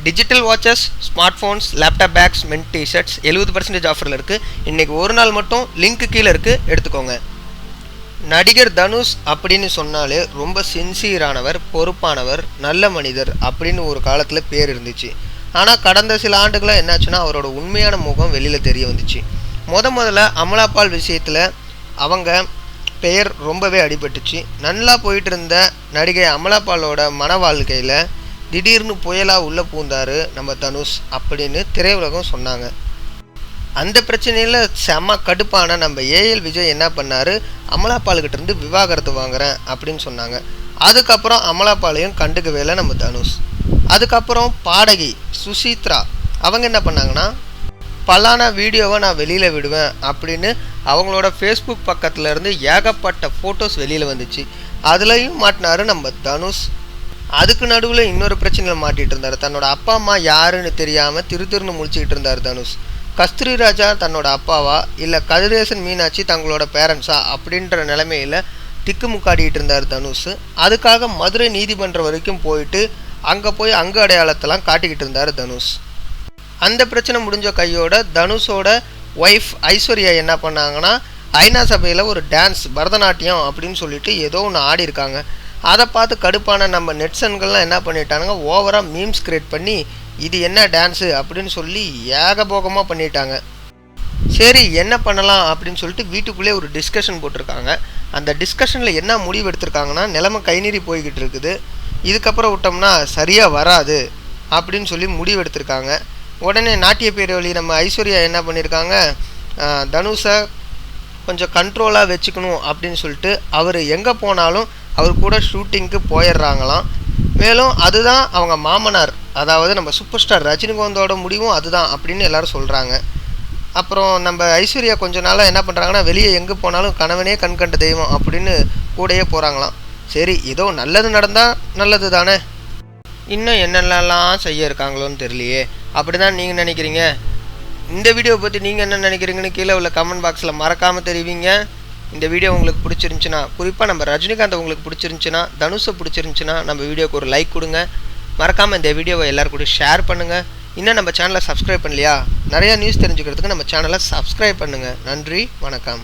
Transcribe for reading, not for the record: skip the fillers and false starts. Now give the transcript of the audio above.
Digital watches, smart phones, laptop bags, men t-shirts 70% ஆஃபரில் இருக்குது. இன்றைக்கி ஒரு நாள் மட்டும் லிங்க்கு கீழே இருக்குது, எடுத்துக்கோங்க. நடிகர் தனுஷ் அப்படின்னு சொன்னாலே ரொம்ப சின்சியரானவர், பொறுப்பானவர், நல்ல மனிதர் அப்படின்னு ஒரு காலத்தில் பேர் இருந்துச்சு. ஆனால் கடந்த சில ஆண்டுகளாக என்னாச்சுன்னா அவரோட உண்மையான முகம் வெளியில் தெரிய வந்துச்சு. முதல்ல அமலாபால் விஷயத்தில் அவங்க பெயர் ரொம்பவே அடிபட்டுச்சு. நல்லா போயிட்டு இருந்த நடிகை அமலாபாலோட மன வாழ்க்கையில் திடீர்னு புயலாக உள்ளே பூந்தார் நம்ம தனுஷ் அப்படின்னு திரையுலகம் சொன்னாங்க. அந்த பிரச்சனையில் செம்ம கடுப்பான நம்ம ஏஎல் விஜய் என்ன பண்ணார், அமலாபால்கிட்ட இருந்து விவாகரத்து வாங்குறேன் அப்படின்னு சொன்னாங்க. அதுக்கப்புறம் அமலாபாலையும் கண்டுக்கவே இல்லை நம்ம தனுஷ். அதுக்கப்புறம் பாடகி சுசித்ரா அவங்க என்ன பண்ணாங்கன்னா, பலான வீடியோவை நான் வெளியில் விடுவேன் அப்படின்னு அவங்களோட ஃபேஸ்புக் பக்கத்தில் இருந்து ஏகப்பட்ட ஃபோட்டோஸ் வெளியில் வந்துச்சு. அதுலேயும் மாட்டினார் நம்ம தனுஷ். அதுக்கு நடுவில் இன்னொரு பிரச்சனையில் மாட்டிகிட்டு இருந்தார். தன்னோட அப்பா அம்மா யாருன்னு தெரியாமல் திருன்னு முழிச்சிக்கிட்டு இருந்தார் தனுஷ். கஸ்தூரி ராஜா தன்னோட அப்பாவா இல்லை கதிரேசன் மீனாட்சி தங்களோட பேரண்ட்ஸா அப்படின்ற நிலைமையில் திக்குமுக்காடிட்டு இருந்தார் தனுஷ். அதுக்காக மதுரை நீதிமன்றம் வரைக்கும் போயிட்டு அங்கே போய் அங்கு அடையாளத்தெல்லாம் காட்டிக்கிட்டு இருந்தார் தனுஷ். அந்த பிரச்சனை முடிஞ்ச கையோட தனுஷோட ஒய்ஃப் ஐஸ்வர்யா என்ன பண்ணாங்கன்னா, ஐநா சபையில் ஒரு டான்ஸ், பரதநாட்டியம் அப்படின்னு சொல்லிட்டு ஏதோ ஒன்று ஆடி இருக்காங்க. அதை பார்த்து கடுப்பான நம்ம நெட்சன்கள்லாம் என்ன பண்ணிட்டானுங்க, ஓவராக மீம்ஸ் கிரியேட் பண்ணி இது என்ன டான்ஸு அப்படின்னு சொல்லி ஏகபோகமாக பண்ணிட்டாங்க. சரி என்ன பண்ணலாம் அப்படின்னு சொல்லிட்டு வீட்டுக்குள்ளே ஒரு டிஸ்கஷன் போட்டிருக்காங்க. அந்த டிஸ்கஷனில் என்ன முடிவு எடுத்திருக்காங்கன்னா, நிலைமை கைநீறி போய்கிட்டு இருக்குது, இதுக்கப்புறம் விட்டோம்னா சரியாக வராது அப்படின்னு சொல்லி முடிவு எடுத்திருக்காங்க. உடனே நாட்டிய பேரவழி நம்ம ஐஸ்வர்யா என்ன பண்ணியிருக்காங்க, தனுஷை கொஞ்சம் கண்ட்ரோலாக வச்சுக்கணும் அப்படின்னு சொல்லிட்டு அவர் எங்கே போனாலும் அவர் கூட ஷூட்டிங்க்கு போயிடுறாங்களாம். மேலும் அதுதான் அவங்க மாமனார், அதாவது நம்ம சூப்பர் ஸ்டார் ரஜினிகாந்தோட முடிவும் அதுதான் அப்படின்னு எல்லோரும் சொல்கிறாங்க. அப்புறம் நம்ம ஐஸ்வர்யா கொஞ்ச நாளாக என்ன பண்ணுறாங்கன்னா, வெளியே எங்கே போனாலும் கணவனே கண்கண்ட தெய்வம் அப்படின்னு கூடயே போகிறாங்களாம். சரி ஏதோ நல்லது நடந்தால் நல்லது தானே, இன்னும் என்னென்னலாம் செய்ய இருக்காங்களோன்னு தெரியலையே. அப்படி தான் நீங்கள் நினைக்கிறீங்க? இந்த வீடியோவை பற்றி நீங்கள் என்ன நினைக்கிறீங்கன்னு கீழே உள்ள கமெண்ட் பாக்ஸில் மறக்காமல் தெரிவிங்க. இந்த வீடியோ உங்களுக்கு பிடிச்சிருந்துச்சுன்னா, குறிப்பாக நம்ம ரஜினிகாந்த் உங்களுக்கு பிடிச்சிருந்துச்சுன்னா, தனுஷை பிடிச்சிருந்துச்சுன்னா நம்ம வீடியோக்கு ஒரு லைக் கொடுங்க. மறக்காமல் இந்த வீடியோவை எல்லோரும் கூட ஷேர் பண்ணுங்கள். இன்னும் நம்ம சேனலை சப்ஸ்கிரைப் பண்ணலையா? நிறையா நியூஸ் தெரிஞ்சுக்கிறதுக்கு நம்ம சேனலை சப்ஸ்கிரைப் பண்ணுங்கள். நன்றி, வணக்கம்.